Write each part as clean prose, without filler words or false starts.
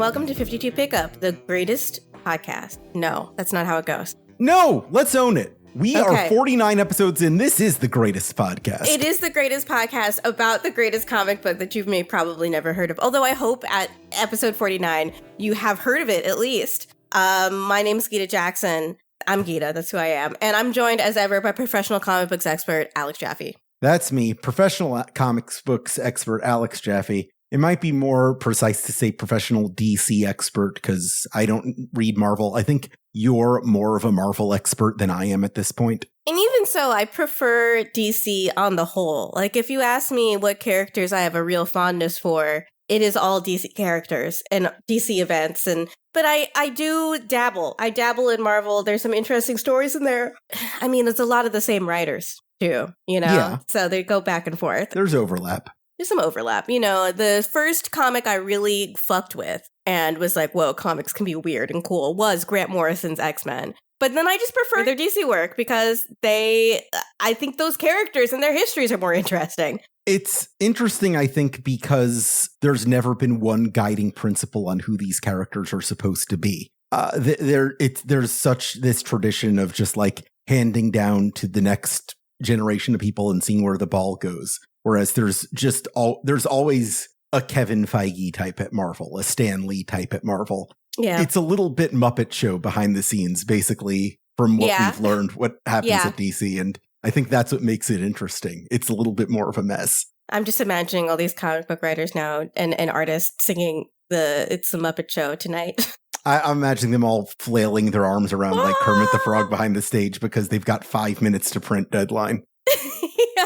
welcome to 52 Pickup, the greatest podcast. No, that's not how it goes. No, let's own it. We are 49 episodes in. This is the greatest podcast. It is the greatest podcast about the greatest comic book that you've probably never heard of. Although I hope at episode 49, you have heard of it at least. My name's Gita Jackson. I'm Gita. That's who I am. And I'm joined as ever by professional comic books expert, Alex Jaffe. That's me, professional comics books expert, Alex Jaffe. It might be more precise to say professional DC expert because I don't read Marvel. I think you're more of a Marvel expert than I am at this point. And even so, I prefer DC on the whole. Like, if you ask me what characters I have a real fondness for, it is all DC characters and DC events. But I do dabble. I dabble in Marvel. There's some interesting stories in there. I mean, it's a lot of the same writers, too, you know? Yeah. So they go back and forth. There's overlap. There's some overlap. You know, the first comic I really fucked with and was like, whoa, comics can be weird and cool was Grant Morrison's X-Men. But then I just prefer their DC work because I think those characters and their histories are more interesting. It's interesting, I think, because there's never been one guiding principle on who these characters are supposed to be. There's such this tradition of just like handing down to the next generation of people and seeing where the ball goes. Whereas there's always a Kevin Feige type at Marvel, a Stan Lee type at Marvel. Yeah. It's a little bit Muppet Show behind the scenes, basically, from what we've learned, what happens at DC. And I think that's what makes it interesting. It's a little bit more of a mess. I'm just imagining all these comic book writers now and artists singing It's the Muppet Show tonight. I'm imagining them all flailing their arms around like Kermit the Frog behind the stage because they've got 5 minutes to print deadline. Yeah.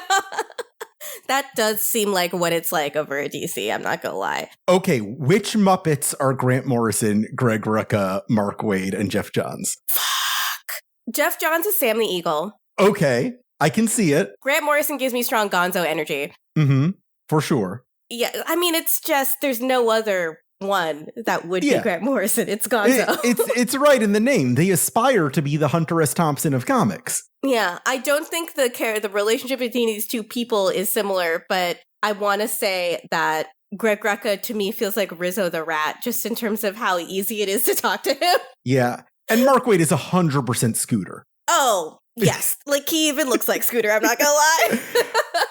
That does seem like what it's like over at DC, I'm not gonna lie. Okay, which Muppets are Grant Morrison, Greg Rucka, Mark Waid, and Jeff Johns? Fuck. Jeff Johns is Sam the Eagle. Okay, I can see it. Grant Morrison gives me strong Gonzo energy. Mm-hmm, for sure. Yeah, I mean, it's just, there's no other one that would be Grant Morrison. It's Gonzo. It's right in the name. They aspire to be the Hunter S. Thompson of comics. Yeah, I don't think the relationship between these two people is similar, but I want to say that Greg Rucka to me feels like Rizzo the Rat, just in terms of how easy it is to talk to him. Yeah, and Mark Waid is 100% Scooter. Oh, yes. Like, he even looks like Scooter, I'm not gonna lie.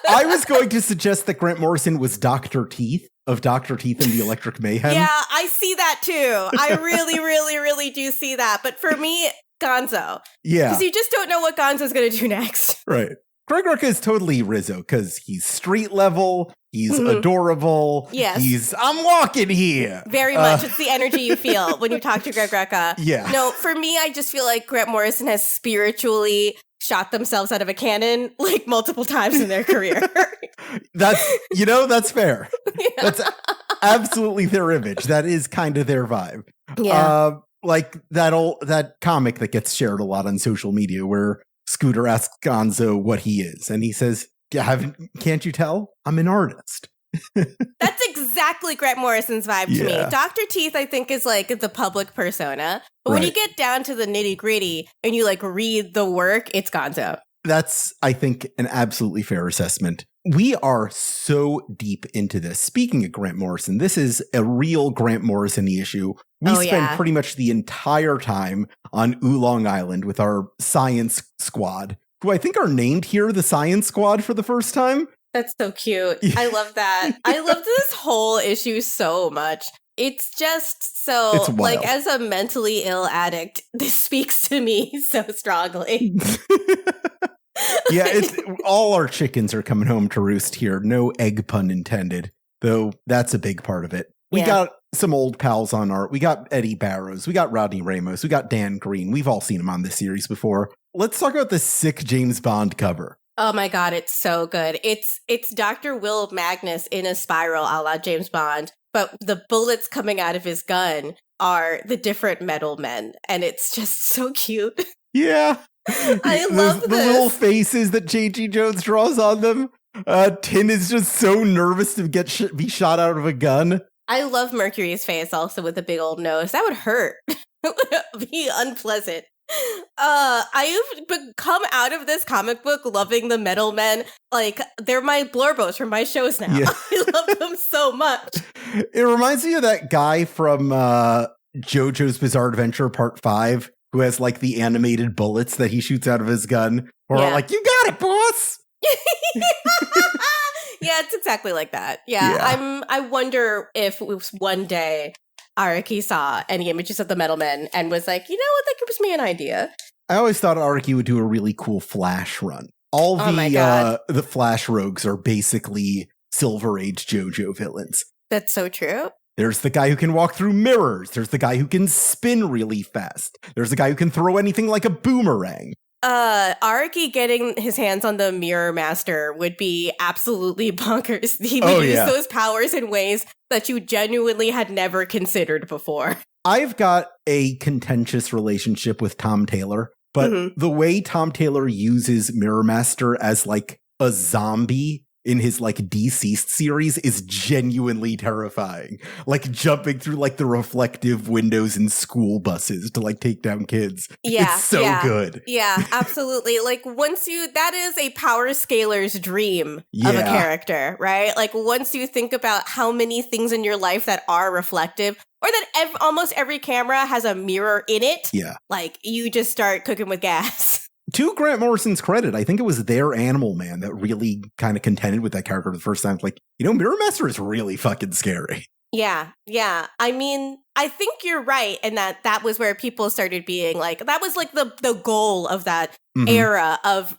I was going to suggest that Grant Morrison was Dr. Teeth of Dr. Teeth and the Electric Mayhem. Yeah, I see that too. I really, really, really do see that. But for me, Gonzo. Yeah. Because you just don't know what Gonzo's going to do next. Right. Greg Rucka is totally Rizzo because he's street level, he's adorable, I'm walking here. Very much. It's the energy you feel when you talk to Greg Rucka. Yeah. No, for me, I just feel like Grant Morrison has spiritually shot themselves out of a cannon like multiple times in their career. That's fair. Yeah. That's absolutely their image. That is kind of their vibe. Yeah. Like that comic that gets shared a lot on social media where Scooter asks Gonzo what he is. And he says, can't you tell? I'm an artist. That's exactly Grant Morrison's vibe to me. Dr. Teeth, I think, is like the public persona. But when you get down to the nitty gritty and you like read the work, it's Gonzo. That's, I think, an absolutely fair assessment. We are so deep into this. Speaking of Grant Morrison, this is a real Grant Morrison-y issue. We spend pretty much the entire time on Oolong Island with our science squad, who I think are named here the Science Squad for the first time. That's so cute. I love that. I love this whole issue so much. It's just so, like, as a mentally ill addict, this speaks to me so strongly. Yeah, all our chickens are coming home to roost here. No egg pun intended, though that's a big part of it. We got some old pals on we got Eddie Barrows, we got Rodney Ramos, we got Dan Green. We've all seen him on this series before. Let's talk about the sick James Bond cover. Oh my God, it's so good. It's Dr. Will Magnus in a spiral a la James Bond, but the bullets coming out of his gun are the different metal men, and it's just so cute. Yeah. I love the little faces that J.G. Jones draws on them. Tin is just so nervous to be shot out of a gun. I love Mercury's face also with a big old nose. That would hurt. It would be unpleasant. I've come out of this comic book loving the Metal Men. Like, they're my Blorbos from my shows now. Yeah. I love them so much. It reminds me of that guy from JoJo's Bizarre Adventure Part 5 who has like the animated bullets that he shoots out of his gun. Or like, you got it, boss! Yeah, it's exactly like that. Yeah. I wonder if it was one day Araki saw any images of the Metal Men and was like, you know what, that gives me an idea. I always thought Araki would do a really cool Flash run. All the Flash rogues are basically Silver Age JoJo villains. That's so true. There's the guy who can walk through mirrors. There's the guy who can spin really fast. There's the guy who can throw anything like a boomerang. Araki getting his hands on the Mirror Master would be absolutely bonkers. He would use those powers in ways that you genuinely had never considered before. I've got a contentious relationship with Tom Taylor, but the way Tom Taylor uses Mirror Master as like a zombie in his like Deceased series is genuinely terrifying. Like jumping through like the reflective windows in school buses to like take down kids. Yeah. It's so good. Yeah, absolutely. Like that is a power scaler's dream of a character, right? Like once you think about how many things in your life that are reflective, or that almost every camera has a mirror in it, like you just start cooking with gas. To Grant Morrison's credit, I think it was their Animal Man that really kind of contended with that character the first time. Like, Mirror Master is really fucking scary. Yeah. I mean, I think you're right. And that was where people started being like, that was like the goal of that era of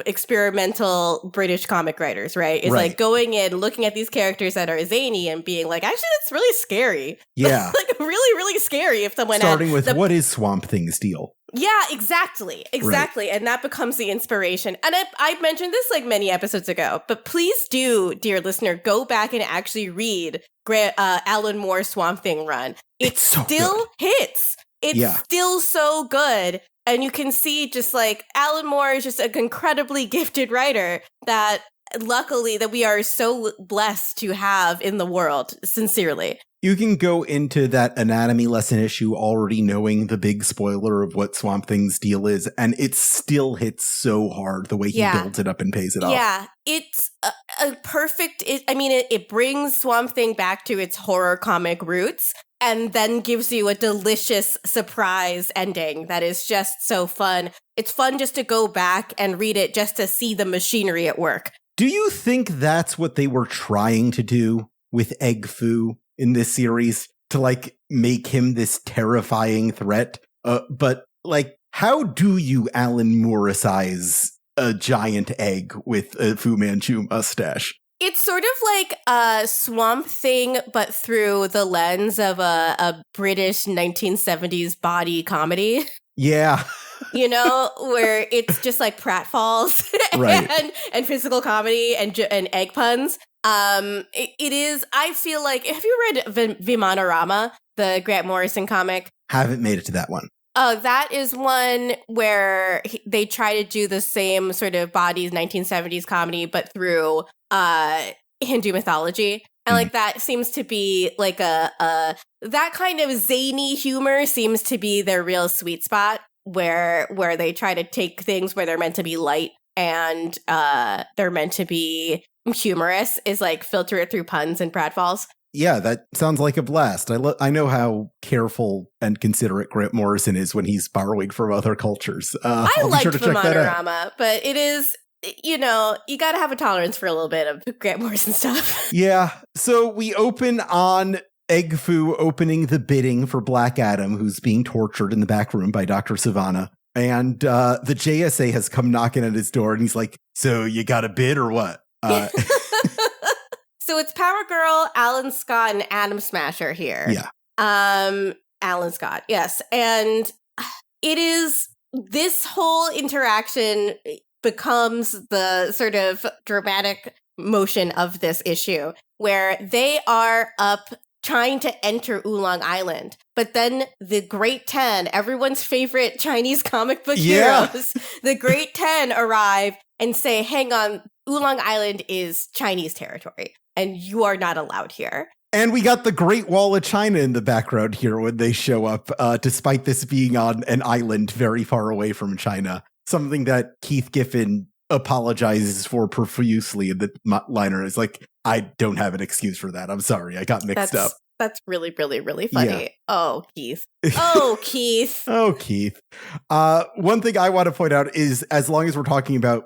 experimental British comic writers, right? Is like going in, looking at these characters that are zany and being like, actually, that's really scary. Yeah. Like really, really scary if someone starting with what is Swamp Thing's deal? Yeah, exactly. Right. And that becomes the inspiration. And I mentioned this like many episodes ago, but please do, dear listener, go back and actually read Alan Moore's Swamp Thing run. It so still good. hits. It's still so good. And you can see just like Alan Moore is just an incredibly gifted writer that luckily that we are so blessed to have in the world, sincerely. You can go into that anatomy lesson issue already knowing the big spoiler of what Swamp Thing's deal is, and it still hits so hard the way he builds it up and pays it off. Yeah, it's a perfect, it brings Swamp Thing back to its horror comic roots, and then gives you a delicious surprise ending that is just so fun. It's fun just to go back and read it just to see the machinery at work. Do you think that's what they were trying to do with Egg Foo in this series, to like make him this terrifying threat? But like, how do you Alan Morrisize a giant egg with a Fu Manchu mustache? It's sort of like a Swamp Thing, but through the lens of a British 1970s body comedy. Yeah. Where it's just like pratfalls and physical comedy and egg puns. It is, I feel like, have you read Vimanorama, the Grant Morrison comic? Haven't made it to that one. Oh, that is one where they try to do the same sort of bodies 1970s comedy, but through Hindu mythology. And like that seems to be like that kind of zany humor seems to be their real sweet spot, where they try to take things where they're meant to be light and they're meant to be humorous, is like filter it through puns and pratfalls. Yeah, that sounds like a blast. I know how careful and considerate Grant Morrison is when he's borrowing from other cultures. I liked Vimanorama, but it is, you got to have a tolerance for a little bit of Grant Morrison stuff. Yeah, so we open on Egg Foo opening the bidding for Black Adam, who's being tortured in the back room by Dr. Savannah. And the JSA has come knocking at his door, and he's like, so you got a bid or what? So it's Power Girl, Alan Scott, and Atom Smasher here. Yeah. Alan Scott, yes. And it is, this whole interaction becomes the sort of dramatic motion of this issue, where they are up trying to enter Oolong Island. But then the Great 10, everyone's favorite Chinese comic book heroes, the Great 10 arrive and say, hang on, Oolong Island is Chinese territory, and you are not allowed here. And we got the Great Wall of China in the background here when they show up, despite this being on an island very far away from China. Something that Keith Giffen apologizes for profusely in the liner is like, I don't have an excuse for that. I'm sorry. I got mixed up. That's really, really, really funny. Yeah. Oh, Keith. Oh, Keith. Oh, Keith. One thing I want to point out is, as long as we're talking about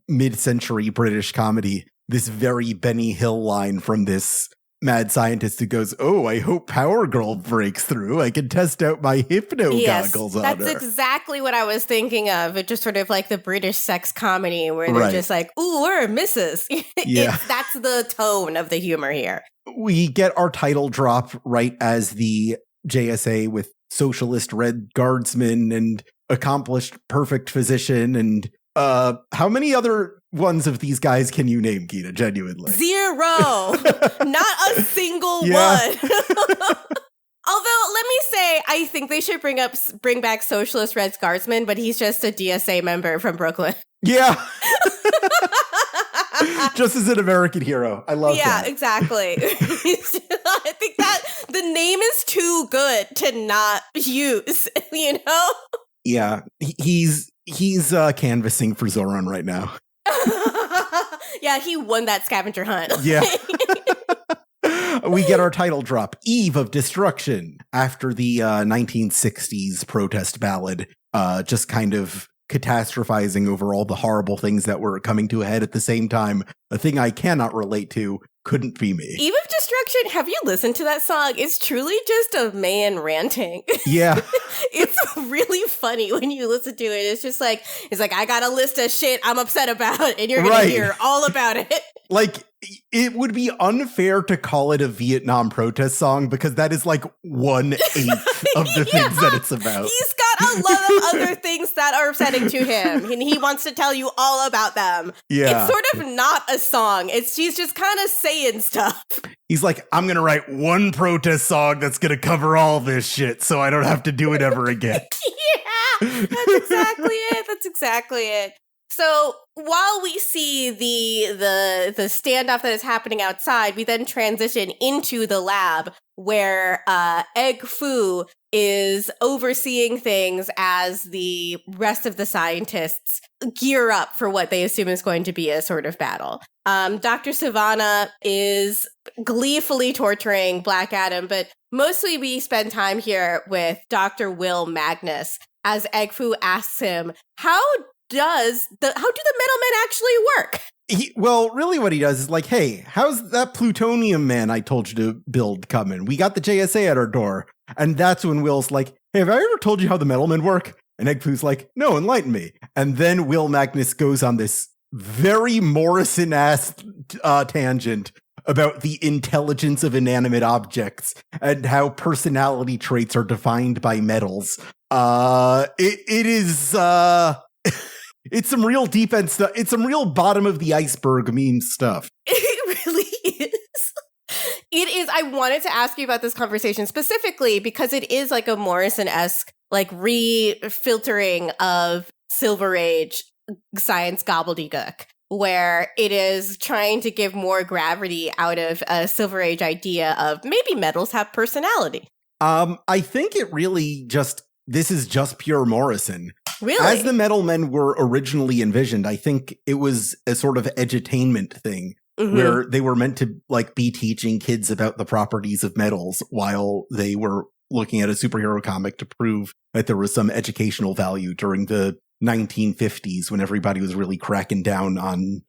mid-century British comedy, this very Benny Hill line from this mad scientist who goes, "Oh, I hope Power Girl breaks through. I can test out my hypno goggles on her." That's exactly what I was thinking of. It just sort of like the British sex comedy where they're just like, "Ooh, we're misses." Yeah. That's the tone of the humor here. We get our title drop right as the JSA with socialist red guardsman and accomplished perfect physician. And how many other ones of these guys can you name, Gita, genuinely? 0. Not a single one. Although, let me say, I think they should bring back Socialist Red Guardsman, but he's just a DSA member from Brooklyn. Yeah. Just as an American hero. I love that. Yeah, exactly. I think that the name is too good to not use, you know? Yeah. He's canvassing for Zoran right now. Yeah, he won that scavenger hunt. Yeah. We get our title drop, Eve of Destruction, after the 1960s protest ballad, just kind of catastrophizing over all the horrible things that were coming to a head at the same time. A thing I cannot relate to, couldn't be me. Eve of Destruction, have you listened to that song? It's truly just a man ranting. Yeah. It's really funny when you listen to it. It's just like, I got a list of shit I'm upset about, and you're going to hear all about it. Like, it would be unfair to call it a Vietnam protest song because that is like 1/8 of the things that it's about. He's got a lot of other things that are upsetting to him, and he wants to tell you all about them. Yeah. It's sort of not a song. He's just kind of saying stuff. He's like, I'm going to write one protest song that's going to cover all this shit so I don't have to do it ever again. Yeah, that's exactly it. So while we see the standoff that is happening outside, we then transition into the lab where Egg Foo is overseeing things as the rest of the scientists gear up for what they assume is going to be a sort of battle. Dr. Savannah is gleefully torturing Black Adam, but mostly we spend time here with Dr. Will Magnus as Egg Foo asks him, how do the Metal Men actually work? Well, really what he does is like, hey, how's that plutonium man I told you to build coming? We got the JSA at our door. And that's when Will's like, hey, have I ever told you how the Metal Men work? And Egg Foo's like, no, enlighten me. And then Will Magnus goes on this very Morrison-ass tangent about the intelligence of inanimate objects and how personality traits are defined by metals. It is... It's some real deep end stuff. It's some real bottom of the iceberg meme stuff. It really is. It is. I wanted to ask you about this conversation specifically because it is like a Morrison-esque, like refiltering of Silver Age science gobbledygook, where it is trying to give more gravity out of a Silver Age idea of maybe metals have personality. I think it really this is just pure Morrison. Really? As the Metal Men were originally envisioned, I think it was a sort of edutainment thing where they were meant to like be teaching kids about the properties of metals while they were looking at a superhero comic to prove that there was some educational value during the 1950s when everybody was really cracking down on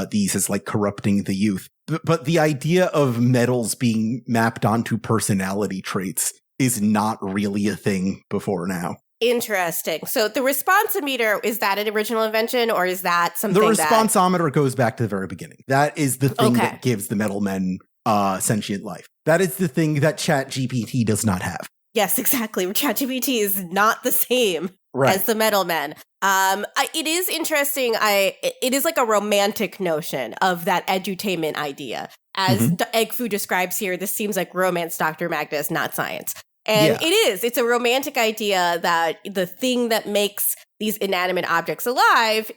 these as like corrupting the youth. But the idea of metals being mapped onto personality traits is not really a thing before now. Interesting. So the responsometer, is that an original invention or is that something The responsometer goes back to the very beginning. That is the thing that gives the Metal Men sentient life. That is the thing that ChatGPT does not have. Yes, exactly. ChatGPT is not the same as the Metal Men. It is interesting. It is like a romantic notion of that edutainment idea. As Egg Foo describes here, this seems like romance, Dr. Magnus, not science. And it is. It's a romantic idea that the thing that makes these inanimate objects alive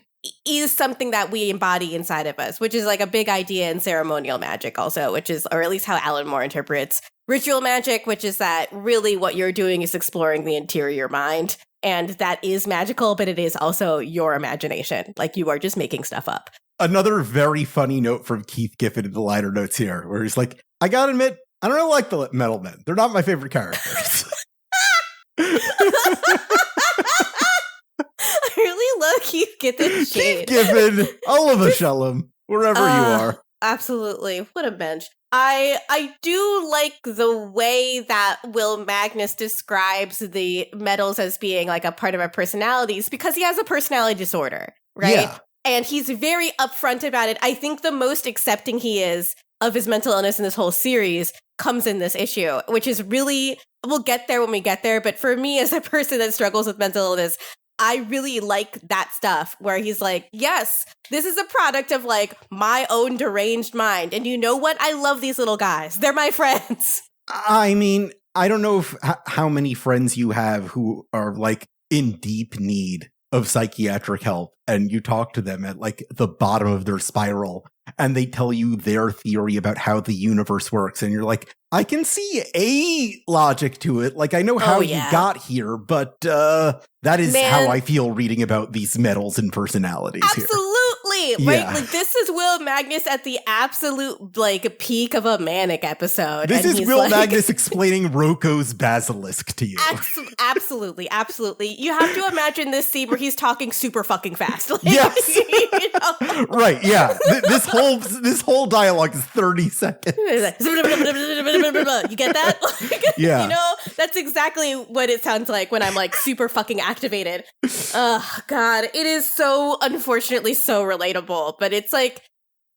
is something that we embody inside of us, which is like a big idea in ceremonial magic also, which is, or at least how Alan Moore interprets ritual magic, which is that really what you're doing is exploring the interior mind. And that is magical, but it is also your imagination. Like you are just making stuff up. Another very funny note from Keith Giffen in the liner notes here, where he's like, I gotta admit, I don't really like the Metal Men. They're not my favorite characters. I really love Keith Giffen. Keith Giffen, Oliver Shellum, wherever you are. Absolutely. What a bench. I do like the way that Will Magnus describes the metals as being like a part of our personalities, because he has a personality disorder, right? Yeah. And he's very upfront about it. I think the most accepting he is of his mental illness in this whole series comes in this issue, which is really, we'll get there when we get there. But for me, as a person that struggles with mental illness, I really like that stuff where he's like, yes, this is a product of like my own deranged mind. And you know what? I love these little guys. They're my friends. I mean, I don't know how many friends you have who are like in deep need of psychiatric help, and you talk to them at like the bottom of their spiral and they tell you their theory about how the universe works. And you're like, I can see a logic to it. Like, I know how you got here, but that is how I feel reading about these metals and personalities. Absolutely. Here. Right? Yeah. Like, this is Will Magnus at the absolute, like, peak of a manic episode. This is Will Magnus explaining Rocco's basilisk to you. Absolutely. You have to imagine this scene where he's talking super fucking fast. Like, yes. You know? Right, yeah. This whole dialogue is 30 seconds. You get that? Like, yeah. You know, that's exactly what it sounds like when I'm like super fucking activated. Oh, God. It is so, unfortunately, so relatable. But it's like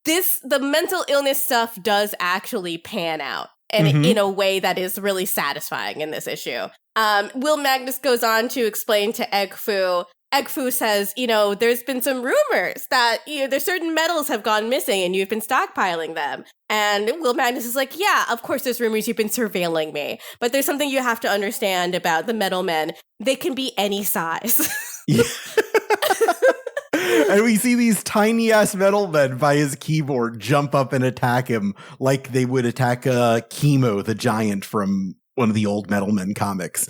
the mental illness stuff does actually pan out. And in a way that is really satisfying in this issue. Will Magnus goes on to explain to Egg Fu. Egg Fu says, you know, there's been some rumors that, you know, there's certain metals have gone missing and you've been stockpiling them. And Will Magnus is like, yeah, of course there's rumors, you've been surveilling me. But there's something you have to understand about the metal men. They can be any size. Yeah. And we see these tiny ass metal men by his keyboard jump up and attack him like they would attack Chemo, the giant from one of the old Metal Men comics.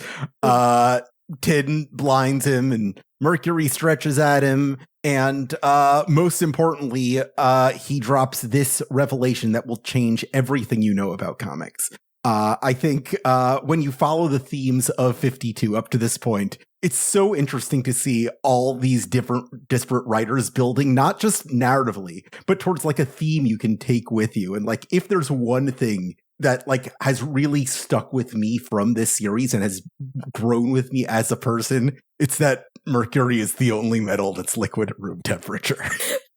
Tin blinds him and Mercury stretches at him. And most importantly, he drops this revelation that will change everything you know about comics. I think when you follow the themes of 52 up to this point, it's so interesting to see all these different disparate writers building, not just narratively, but towards like a theme you can take with you. And like, if there's one thing that like has really stuck with me from this series and has grown with me as a person, it's that Mercury is the only metal that's liquid at room temperature.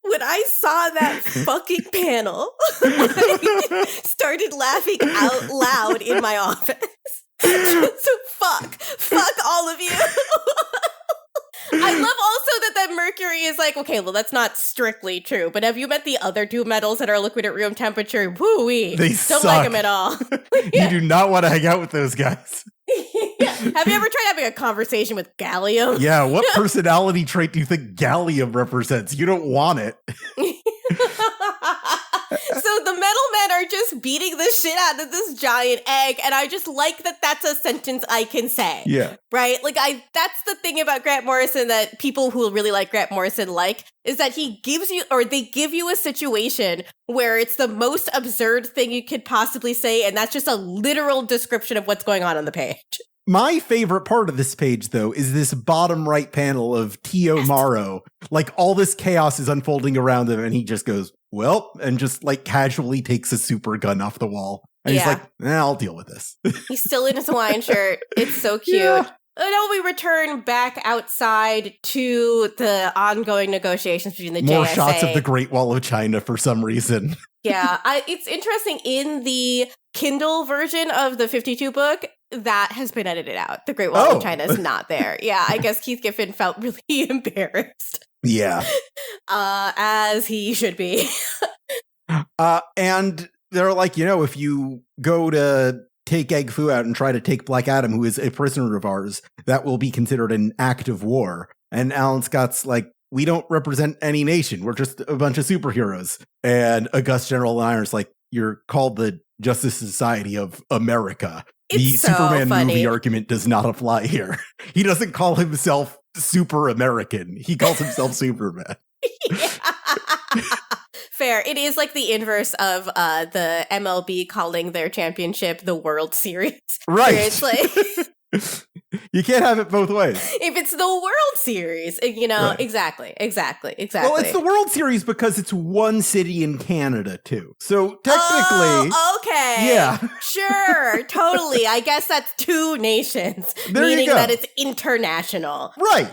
When I saw that fucking panel, I started laughing out loud in my office. So fuck all of you. I love also that Mercury is like, okay, well, that's not strictly true, but have you met the other two metals that are liquid at room temperature? Woo-wee. They don't suck. like them at all. You do not want to hang out with those guys. Yeah. Have you ever tried having a conversation with gallium? Yeah, what personality trait do you think gallium represents? You don't want it. So the metal men are just beating the shit out of this giant egg, and I just like that that's a sentence I can say. Yeah. Right? Like, that's the thing about Grant Morrison that people who really like Grant Morrison like, is that he gives you, or they give you a situation where it's the most absurd thing you could possibly say, and that's just a literal description of what's going on the page. My favorite part of this page, though, is this bottom right panel of Tio Morrow. Like, all this chaos is unfolding around him, and he just goes, well, and just, like, casually takes a super gun off the wall. And he's like, I'll deal with this. He's still in his Hawaiian shirt. It's so cute. Yeah. And now we return back outside to the ongoing negotiations between the More JSA. shots of the Great Wall of China for some reason. Yeah, it's interesting. In the Kindle version of the 52 book, that has been edited out. The Great Wall of China is not there. Yeah, I guess Keith Giffen felt really embarrassed. Yeah. As he should be. And they're like, you know, if you go to take Egg Fu out and try to take Black Adam, who is a prisoner of ours, that will be considered an act of war. And Alan Scott's like, we don't represent any nation. We're just a bunch of superheroes. And August General Iron's like, you're called the Justice Society of America. The It's so Superman funny. movie argument does not apply here. He doesn't call himself Super American. He calls himself Superman. Fair. It is like the inverse of the MLB calling their championship the World Series. Right. Where it's like, you can't have it both ways. if it's the World Series, you know, Right. Exactly. Well, it's the World Series because it's one city in Canada, too. So technically... Oh, okay. Yeah. Sure. Totally. I guess that's two nations, There you meaning go. that it's international. Right.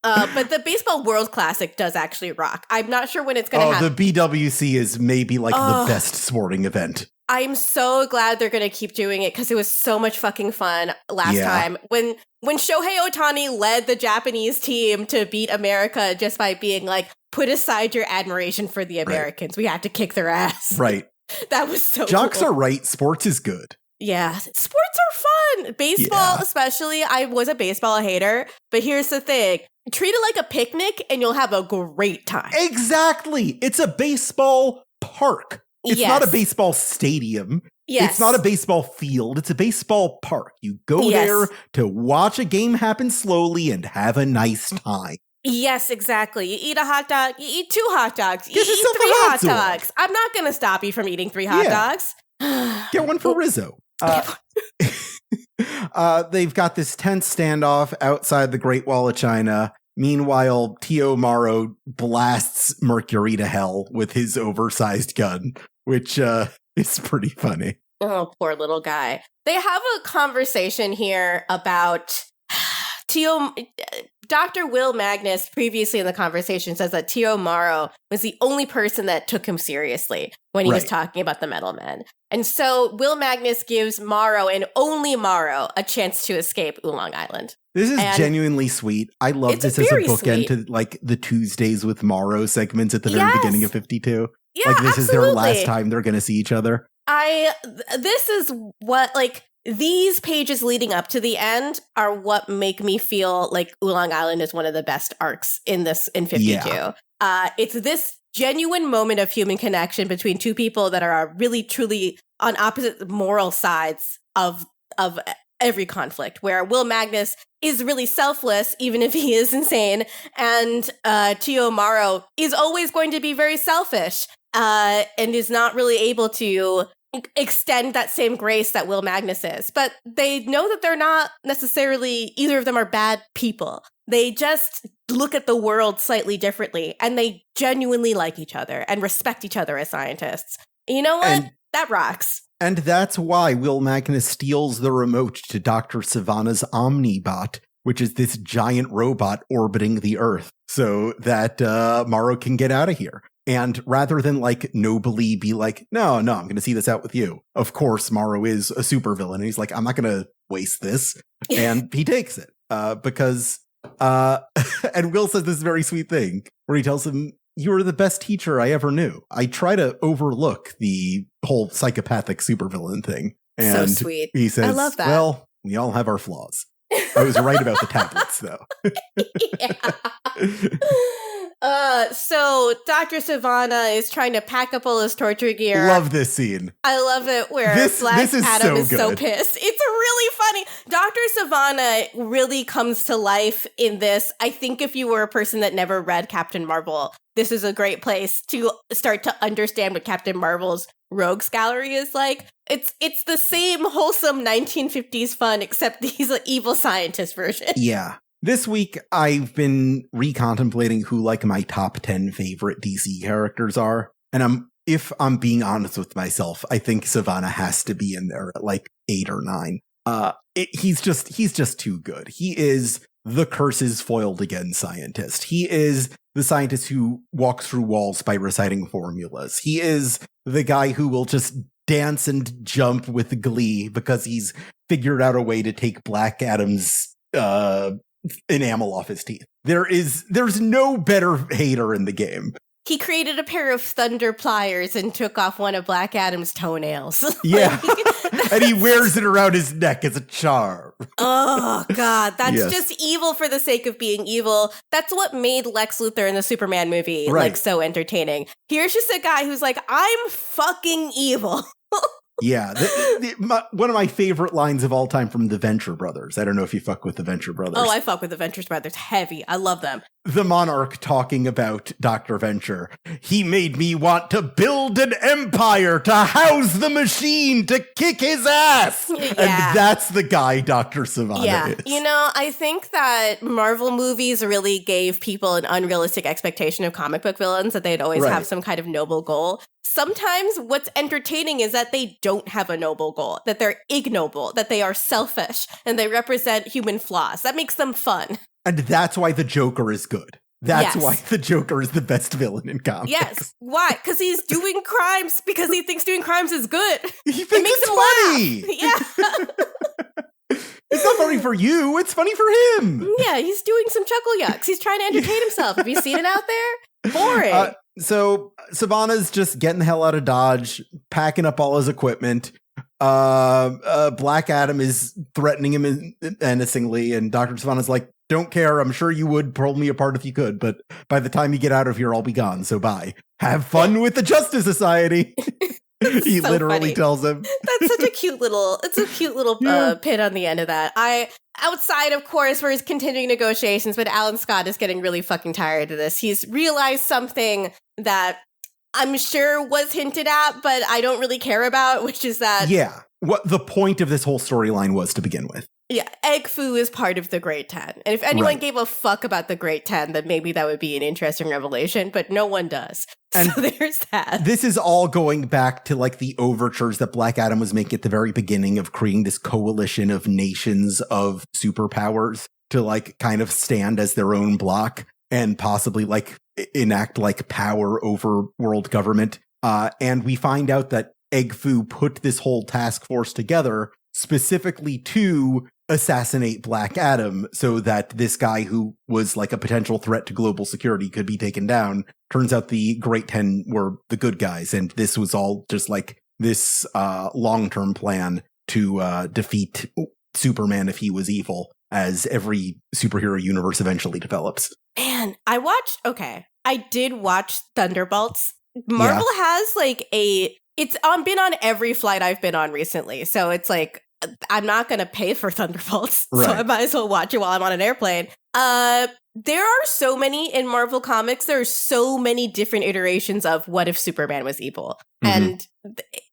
But the Baseball World Classic does actually rock. I'm not sure when it's going to happen. The BWC is maybe like the best sporting event. I'm so glad they're going to keep doing it because it was so much fucking fun last time. When Shohei Ohtani led the Japanese team to beat America just by being like, put aside your admiration for the Americans. We have to kick their ass. Right. That was so Jocks cool. are right. Sports is good. Yeah, sports are fun. Baseball, especially. I was a baseball hater, but here's the thing. Treat it like a picnic and you'll have a great time. Exactly. It's a baseball park. It's not a baseball stadium. Yes. It's not a baseball field. It's a baseball park. You go there to watch a game happen slowly and have a nice time. Yes, exactly. You eat a hot dog, you eat 2 hot dogs, you Get eat yourself 3 a hot hot dog. dogs. I'm not going to stop you from eating 3 hot dogs. Get one for Rizzo. They've got this tense standoff outside the Great Wall of China. Meanwhile, Tio Maro blasts Mercury to hell with his oversized gun, which is pretty funny. Oh, poor little guy. They have a conversation here about Dr. Will Magnus previously in the conversation says that Tio Maro was the only person that took him seriously when he was talking about the Metal Men. And so Will Magnus gives Maro and only Maro a chance to escape Oolong Island. This is genuinely sweet. I love this as a bookend to like the Tuesdays with Morrow segments at the very beginning of 52. Yeah, like this is their last time they're going to see each other. This is what, like, these pages leading up to the end are what make me feel like Oolong Island is one of the best arcs in 52. Yeah. It's this genuine moment of human connection between two people that are really, truly on opposite moral sides of every conflict, where Will Magnus is really selfless, even if he is insane, and Tio Maro is always going to be very selfish and is not really able to extend that same grace that Will Magnus is. But they know that they're not necessarily, either of them are bad people. They just look at the world slightly differently, and they genuinely like each other and respect each other as scientists. You know what? That rocks. And that's why Will Magnus steals the remote to Dr. Sivana's Omnibot, which is this giant robot orbiting the Earth, so that Morrow can get out of here. And rather than like nobly be like, no, I'm going to see this out with you. Of course, Morrow is a supervillain. And he's like, I'm not going to waste this. And he takes it because, and Will says this very sweet thing where he tells him, you were the best teacher I ever knew. I try to overlook the whole psychopathic supervillain thing. And so sweet. He says, I love that. Well, we all have our flaws. I was right about the tablets, though. So Dr. Sivana is trying to pack up all his torture gear. Love this scene. I love it where Black Adam is so pissed. It's really funny. Dr. Sivana really comes to life in this. I think if you were a person that never read Captain Marvel, this is a great place to start to understand what Captain Marvel's rogues gallery is like. It's the same wholesome 1950s fun, except he's an evil scientist version. Yeah. This week, I've been recontemplating who like my top 10 favorite DC characters are. And if I'm being honest with myself, I think Sivana has to be in there at like 8 or 9. He's just too good. He is the curses foiled again scientist. He is the scientist who walks through walls by reciting formulas. He is the guy who will just dance and jump with glee because he's figured out a way to take Black Adam's enamel off his teeth. There's no better hater in the game. he created a pair of thunder pliers and took off one of Black Adam's toenails. Yeah. And he wears it around his neck as a charm. Oh, God. That's just evil for the sake of being evil. That's what made Lex Luthor in the Superman movie like so entertaining. Here's just a guy who's like, I'm fucking evil. Yeah, one of my favorite lines of all time from the Venture Brothers. I don't know if you fuck with the Venture Brothers. Oh, I fuck with the Venture Brothers heavy. I love them. The Monarch talking about Dr. Venture. He made me want to build an empire to house the machine to kick his ass. Yeah. And that's the guy Dr. Sivana is. You know, I think that Marvel movies really gave people an unrealistic expectation of comic book villains, that they'd always have some kind of noble goal. Sometimes what's entertaining is that they don't have a noble goal, that they're ignoble, that they are selfish, and they represent human flaws. That makes them fun. And that's why the Joker is good. That's why the Joker is the best villain in comics. Yes. Why? Because he's doing crimes because he thinks doing crimes is good. He thinks it's funny. Yeah. It's not funny for you. It's funny for him. Yeah, he's doing some chuckle yucks. He's trying to entertain himself. Have you seen it out there? Boring. So Sivana's just getting the hell out of Dodge, packing up all his equipment. Black Adam is threatening him menacingly, and Dr. Sivana's like, don't care. I'm sure you would pull me apart if you could, but by the time you get out of here, I'll be gone. So bye. Have fun with the Justice Society. He so literally funny. Tells him. That's such a cute little, pin on the end of that. Outside, of course, where he's continuing negotiations, but Alan Scott is getting really fucking tired of this. He's realized something that I'm sure was hinted at, but I don't really care about, which is that... Yeah, what the point of this whole storyline was to begin with. Yeah, Egg Foo is part of the Great 10. And if anyone gave a fuck about the Great 10, then maybe that would be an interesting revelation, but no one does. And so there's that. This is all going back to like the overtures that Black Adam was making at the very beginning of creating this coalition of nations of superpowers to like kind of stand as their own block and possibly like enact like power over world government. And we find out that Egg Foo put this whole task force together specifically to assassinate Black Adam so that this guy who was like a potential threat to global security could be taken down. Turns out the Great 10 were the good guys, and this was all just like this long-term plan to defeat Superman if he was evil, as every superhero universe eventually develops. Man, I did watch Thunderbolts. Marvel has like it's been on every flight I've been on recently, so it's like I'm not going to pay for Thunderbolts, so I might as well watch it while I'm on an airplane. There are so many in Marvel Comics. There are so many different iterations of what if Superman was evil. Mm-hmm. And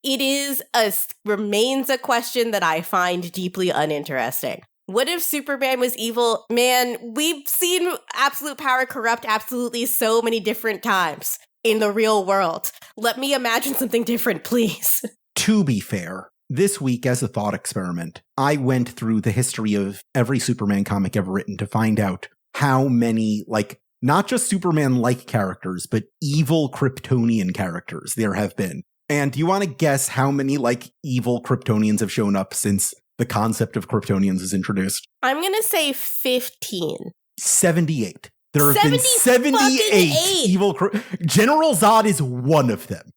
it remains a question that I find deeply uninteresting. What if Superman was evil? Man, we've seen absolute power corrupt absolutely so many different times in the real world. Let me imagine something different, please. To be fair, this week, as a thought experiment, I went through the history of every Superman comic ever written to find out how many, like, not just Superman-like characters, but evil Kryptonian characters there have been. And do you want to guess how many, like, evil Kryptonians have shown up since the concept of Kryptonians is introduced? I'm going to say 15. 78. There have been 78 evil... General Zod is one of them.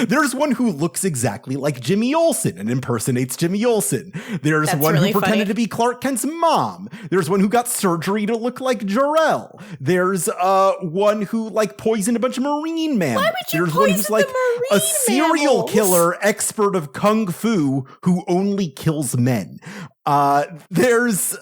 There's one who looks exactly like Jimmy Olsen and impersonates Jimmy Olsen. There's one who pretended to be Clark Kent's mom. There's one who got surgery to look like Jor-El. There's one who like poisoned a bunch of Marine men. Why would you There's poison one who's like a serial killer expert of Kung Fu who only kills men. There's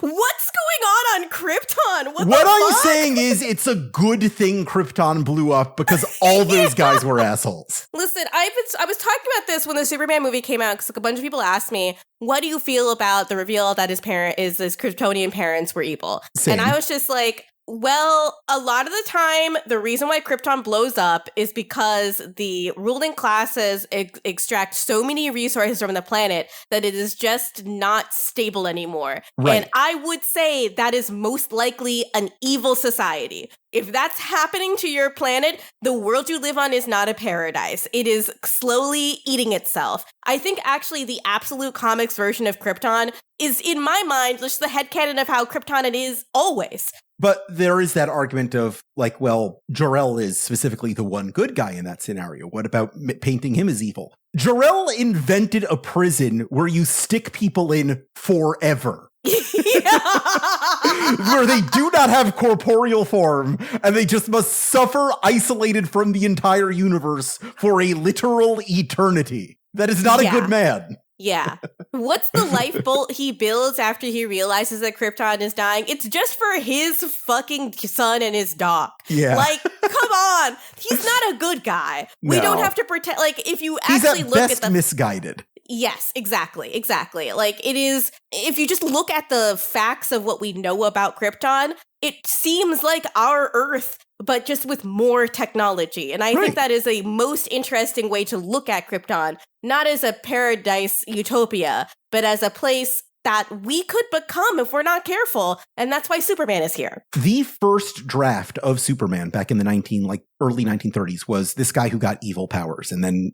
what's going on Krypton? What I'm saying is it's a good thing Krypton blew up because all those guys were assholes. Listen, I was talking about this when the Superman movie came out because like, a bunch of people asked me, what do you feel about the reveal that his Kryptonian parents were evil? Same. And I was just like, well, a lot of the time, the reason why Krypton blows up is because the ruling classes extract so many resources from the planet that it is just not stable anymore. Right. And I would say that is most likely an evil society. If that's happening to your planet, the world you live on is not a paradise. It is slowly eating itself. I think actually the absolute comics version of Krypton is, in my mind, just the headcanon of how Krypton it is always. But there is that argument of like, well, Jor-El is specifically the one good guy in that scenario. What about painting him as evil? Jor-El invented a prison where you stick people in forever. Where they do not have corporeal form and they just must suffer isolated from the entire universe for a literal eternity. That is not a good man. Yeah. What's the lifeboat he builds after he realizes that Krypton is dying? It's just for his fucking son and his dog. Yeah. Like, come on. He's not a good guy. We don't have to pretend. Like, if you actually look at the misguided. Yes, exactly. Like, it is, if you just look at the facts of what we know about Krypton, it seems like our Earth, but just with more technology. And I think that is a most interesting way to look at Krypton, not as a paradise utopia, but as a place that we could become if we're not careful. And that's why Superman is here. The first draft of Superman back in the early 1930s was this guy who got evil powers and then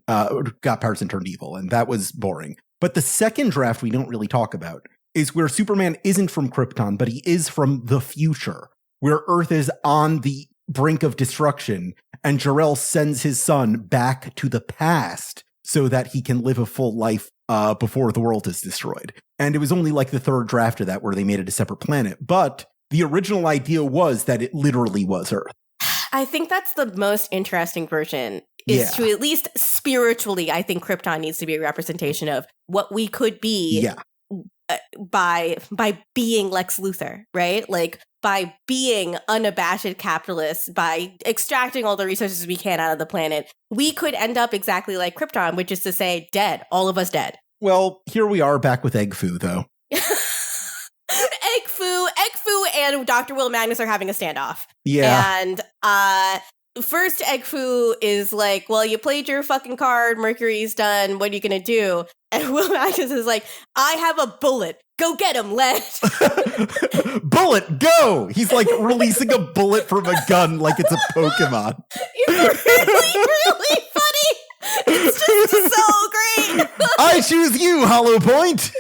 got powers and turned evil. And that was boring. But the second draft we don't really talk about is where Superman isn't from Krypton, but he is from the future, where Earth is on the brink of destruction. And Jor-El sends his son back to the past so that he can live a full life before the world is destroyed. And it was only like the third draft of that where they made it a separate planet. But the original idea was that it literally was Earth. I think that's the most interesting version, is to at least spiritually, I think Krypton needs to be a representation of what we could be by being Lex Luthor, right? Like, by being unabashed capitalists, by extracting all the resources we can out of the planet, we could end up exactly like Krypton, which is to say, dead. All of us dead. Well, here we are back with Egg Foo, though. Egg Foo and Dr. Will Magnus are having a standoff. Yeah. And first Egg Foo is like, well, you played your fucking card, Mercury's done, what are you gonna do? And Will Magnus is like, I have a bullet. Go get him, Led. Bullet, go! He's like releasing a bullet from a gun like it's a Pokemon. It's really, really funny. It's just so great. I choose you, Hollow Point.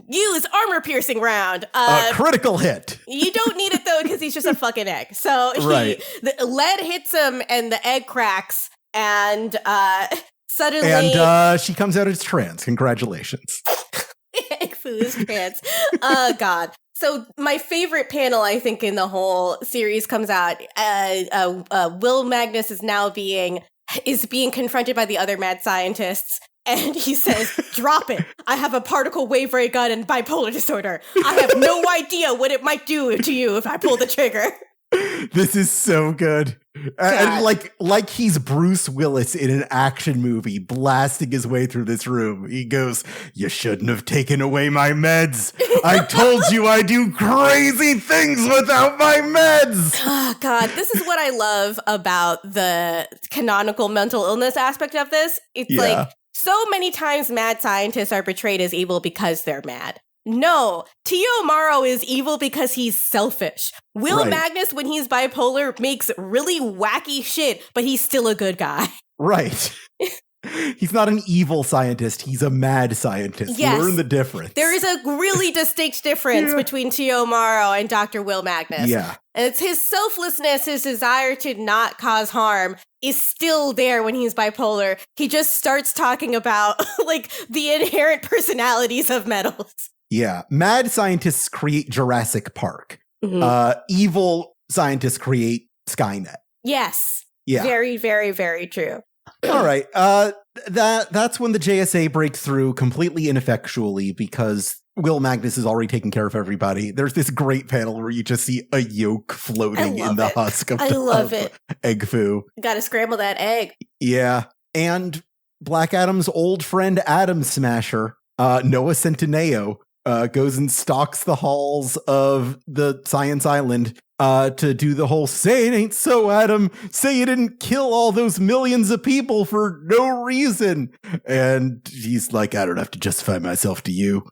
Use armor-piercing round. A critical hit. You don't need it, though, because he's just a fucking egg. So the lead hits him, and the egg cracks, and suddenly... And she comes out as trans. Congratulations. Egg Foo is trans. Oh, God. So my favorite panel, I think, in the whole series comes out. Will Magnus is now being confronted by the other mad scientists. And he says, drop it. I have a particle wave ray gun and bipolar disorder. I have no idea what it might do to you if I pull the trigger. This is so good. And like he's Bruce Willis in an action movie blasting his way through this room. He goes, you shouldn't have taken away my meds. I told you I do crazy things without my meds. Oh, God, this is what I love about the canonical mental illness aspect of this. It's like, so many times mad scientists are portrayed as evil because they're mad. No, Tio Amaro is evil because he's selfish. Will Magnus, when he's bipolar, makes really wacky shit, but he's still a good guy. Right. He's not an evil scientist. He's a mad scientist. Yes. Learn the difference. There is a really distinct difference between Tio Amaro and Dr. Will Magnus. Yeah. And it's his selflessness, his desire to not cause harm is still there when he's bipolar. He just starts talking about like the inherent personalities of metals. Yeah. Mad scientists create Jurassic Park. Mm-hmm. Evil scientists create Skynet. Yes. Yeah. Very, very, very true. All right. That's when the JSA breaks through completely ineffectually because Will Magnus is already taking care of everybody. There's this great panel where you just see a yolk floating in the husk of Egg Foo. Gotta scramble that egg. Yeah. And Black Adam's old friend Atom Smasher, Noah Centineo, goes and stalks the halls of the Science Island to do the whole say it ain't so, Adam. Say you didn't kill all those millions of people for no reason. And he's like, I don't have to justify myself to you.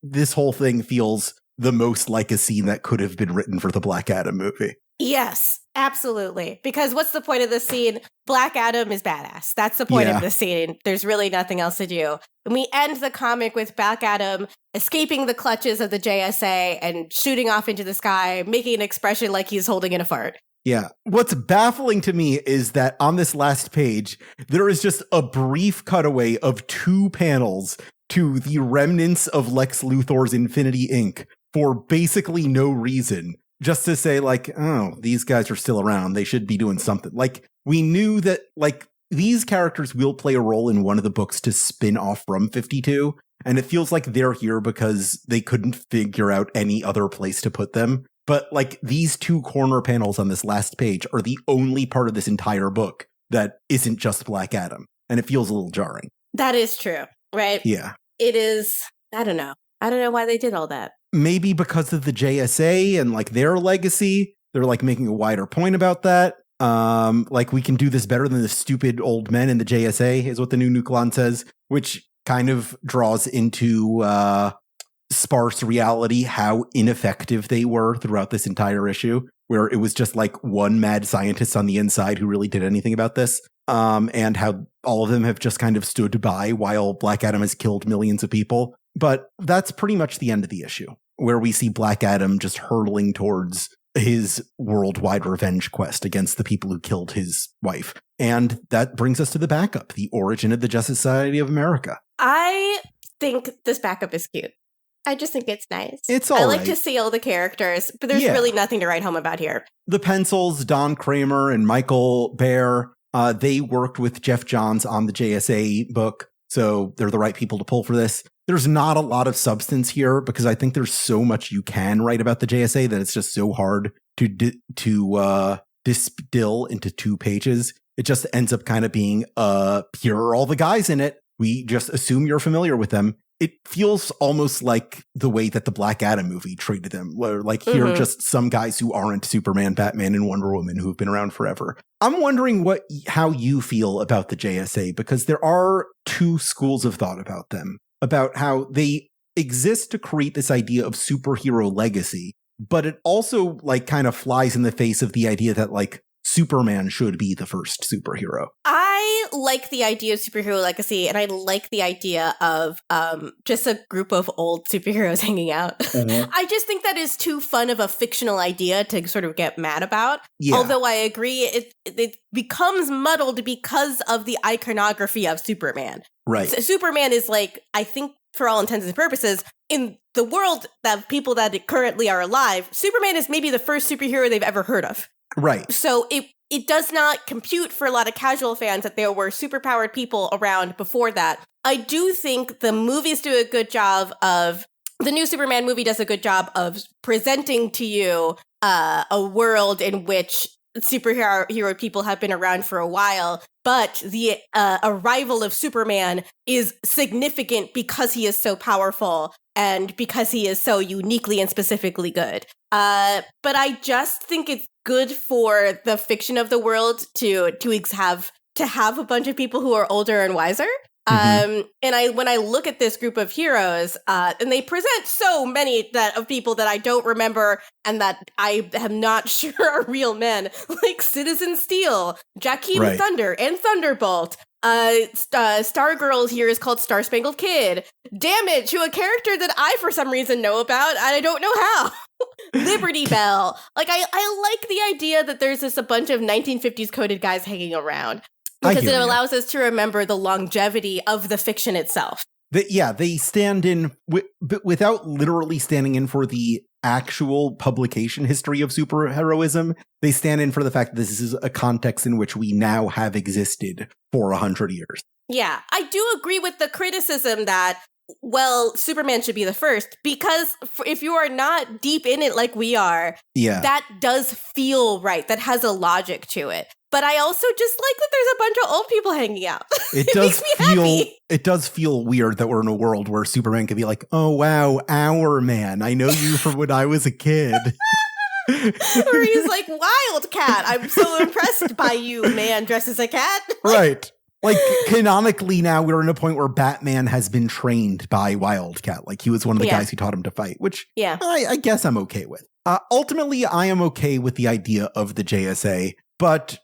This whole thing feels the most like a scene that could have been written for the Black Adam movie. Yes, absolutely. Because what's the point of this scene? Black Adam is badass. That's the point of this scene. There's really nothing else to do. And we end the comic with Black Adam escaping the clutches of the JSA and shooting off into the sky, making an expression like he's holding in a fart. Yeah. What's baffling to me is that on this last page, there is just a brief cutaway of 2 panels to the remnants of Lex Luthor's Infinity Inc. for basically no reason. Just to say, like, oh, these guys are still around. They should be doing something. Like, we knew that, like, these characters will play a role in one of the books to spin off from 52. And it feels like they're here because they couldn't figure out any other place to put them. But, like, these 2 corner panels on this last page are the only part of this entire book that isn't just Black Adam. And it feels a little jarring. That is true, right? Yeah. It is, I don't know. I don't know why they did all that. Maybe because of the JSA and, like, their legacy. They're, like, making a wider point about that. Like, we can do this better than the stupid old men in the JSA, is what the new Nuklon says, which kind of draws into sparse reality how ineffective they were throughout this entire issue, where it was just like one mad scientist on the inside who really did anything about this, and how all of them have just kind of stood by while Black Adam has killed millions of people. But that's pretty much the end of the issue, where we see Black Adam just hurtling towards his worldwide revenge quest against the people who killed his wife. And that brings us to the backup, the origin of the Justice Society of America. I think this backup is cute. I just think it's nice. It's all I like right. to see all the characters, but there's really nothing to write home about here. The pencils, Don Kramer and Michael Baer, they worked with Jeff Johns on the JSA book, so they're the right people to pull for this. There's not a lot of substance here because I think there's so much you can write about the JSA that it's just so hard to distill into 2 pages. It just ends up kind of being, here are all the guys in it. We just assume you're familiar with them. It feels almost like the way that the Black Adam movie treated them, where like here are just some guys who aren't Superman, Batman, and Wonder Woman who've been around forever. I'm wondering how you feel about the JSA, because there are 2 schools of thought about them, about how they exist to create this idea of superhero legacy, but it also like kind of flies in the face of the idea that like Superman should be the first superhero. I like the idea of superhero legacy, and I like the idea of just a group of old superheroes hanging out. Mm-hmm. I just think that is too fun of a fictional idea to sort of get mad about. Yeah. Although I agree, it becomes muddled because of the iconography of Superman. Right. So Superman is like, I think, for all intents and purposes, in the world that people that currently are alive, Superman is maybe the first superhero they've ever heard of. Right. So it does not compute for a lot of casual fans that there were superpowered people around before that. I do think the movies do a good job of, the new Superman movie does a good job of presenting to you a world in which superhero people have been around for a while, but the arrival of Superman is significant because he is so powerful and because he is so uniquely and specifically good. But I just think it's good for the fiction of the world to have a bunch of people who are older and wiser. Mm-hmm. And when I look at this group of heroes, and they present so many of people that I don't remember and that I am not sure are real men, like Citizen Steel, Jakeem Thunder, and Thunderbolt. Stargirl here is called Star Spangled Kid. Damage, who a character that I for some reason know about, and I don't know how. Liberty Bell. Like, I like the idea that there's a bunch of 1950s coded guys hanging around. Because it allows us to remember the longevity of the fiction itself. They stand in, but without literally standing in for the actual publication history of superheroism, they stand in for the fact that this is a context in which we now have existed for 100 years. Yeah, I do agree with the criticism that, well, Superman should be the first, because if you are not deep in it like we are, that does feel right. That has a logic to it. But I also just like that there's a bunch of old people hanging out. It makes me happy. It does feel weird that we're in a world where Superman could be like, oh, wow, our man. I know you from when I was a kid. Or he's like, Wildcat. I'm so impressed by you, man dressed as a cat. Right. Like, canonically now, we're in a point where Batman has been trained by Wildcat. Like, he was one of the guys who taught him to fight, which I guess I'm okay with. Ultimately, I am okay with the idea of the JSA, but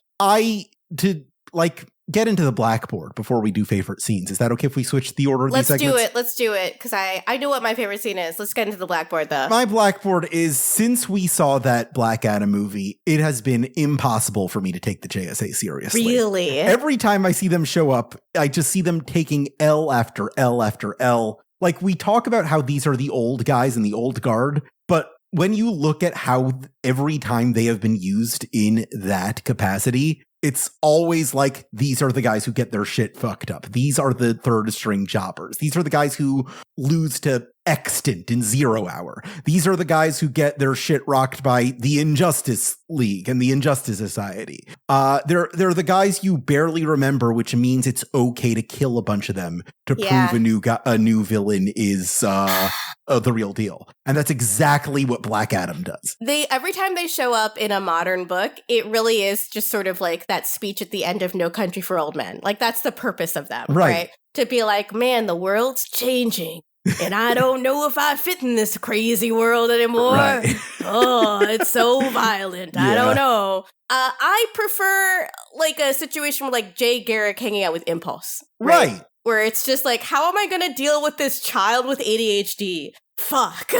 get into the blackboard before we do favorite scenes. Is that okay if we switch the order of these segments? Let's do it, because I know what my favorite scene is. Let's get into the blackboard, though. My blackboard is, since we saw that Black Adam movie, it has been impossible for me to take the JSA seriously. Really? Every time I see them show up, I just see them taking L after L after L. Like, we talk about how these are the old guys in the old guard, but when you look at how every time they have been used in that capacity, it's always like, these are the guys who get their shit fucked up. These are the third string jobbers. These are the guys who lose to Extant in 0 Hour. These are the guys who get their shit rocked by the Injustice League and the Injustice Society. They're the guys you barely remember, which means it's okay to kill a bunch of them to prove a new villain is the real deal. And that's exactly what Black Adam does. Every time they show up in a modern book, it really is just sort of like that speech at the end of No Country for Old Men. Like, that's the purpose of them, right? To be like, man, the world's changing. And I don't know if I fit in this crazy world anymore. Right. Oh, it's so violent. Yeah. I don't know. I prefer like a situation with like Jay Garrick hanging out with Impulse. Right. Where it's just like, how am I going to deal with this child with ADHD? Fuck.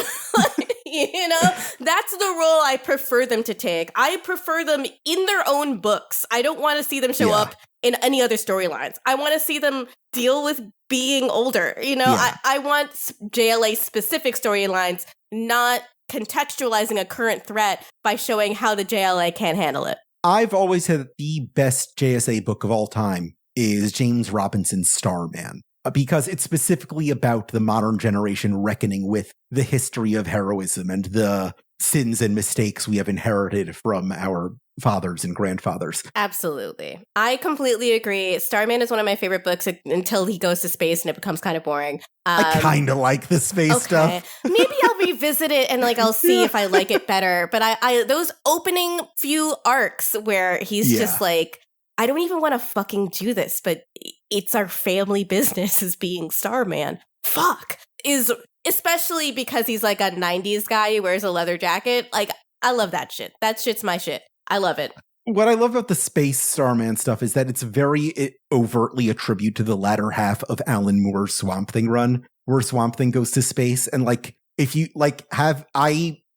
You know, that's the role I prefer them to take. I prefer them in their own books. I don't want to see them show up in any other storylines. I want to see them deal with being older. You know, I want JLA specific storylines, not contextualizing a current threat by showing how the JLA can't handle it. I've always said that the best JSA book of all time is James Robinson's Starman, because it's specifically about the modern generation reckoning with the history of heroism and the sins and mistakes we have inherited from our fathers and grandfathers. Absolutely. I completely agree. Starman is one of my favorite books until he goes to space and it becomes kind of boring. I kind of like the space stuff. Maybe I'll revisit it and like I'll see if I like it better. But I those opening few arcs where he's just like, I don't even want to fucking do this, but it's our family business as being Starman. Fuck. Is especially because he's like a 90s guy who wears a leather jacket. Like, I love that shit. That shit's my shit. I love it. What I love about the Space Starman stuff is that it's very overtly a tribute to the latter half of Alan Moore's Swamp Thing run, where Swamp Thing goes to space. And like, if you like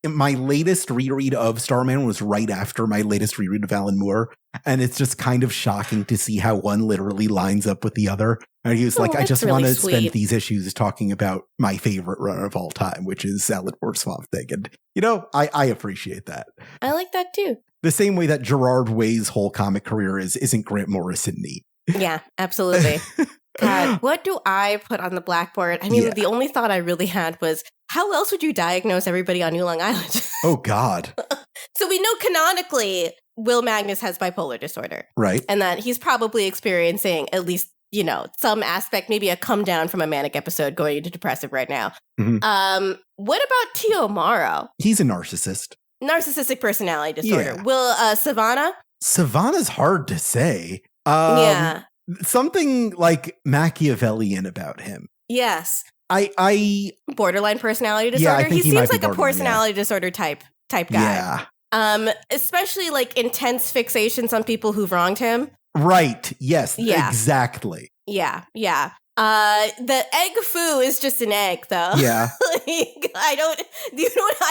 my latest reread of Starman was right after my latest reread of Alan Moore. And it's just kind of shocking to see how one literally lines up with the other. And he was like, I just want to spend these issues talking about my favorite run of all time, which is Alan Moore's Swamp Thing. And, you know, I appreciate that. I like that too. The same way that Gerard Way's whole comic career isn't Grant Morrison neat. Yeah, absolutely. God, what do I put on the blackboard? I mean, the only thought I really had was, how else would you diagnose everybody on Oolong Island? Oh, God. So we know canonically Will Magnus has bipolar disorder. Right. And that he's probably experiencing at least, you know, some aspect, maybe a come down from a manic episode going into depressive right now. Mm-hmm. What about Tio Morrow? He's a narcissist. Narcissistic personality disorder. Yeah. Will Savannah? Savannah's hard to say. Something like Machiavellian about him. Yes. I borderline personality disorder. Yeah, he seems like a personality disorder type guy. Yeah. Especially like intense fixations on people who've wronged him. Right. Yes. Yeah. Exactly. Yeah. Yeah. The egg foo is just an egg, though. Yeah. Like, I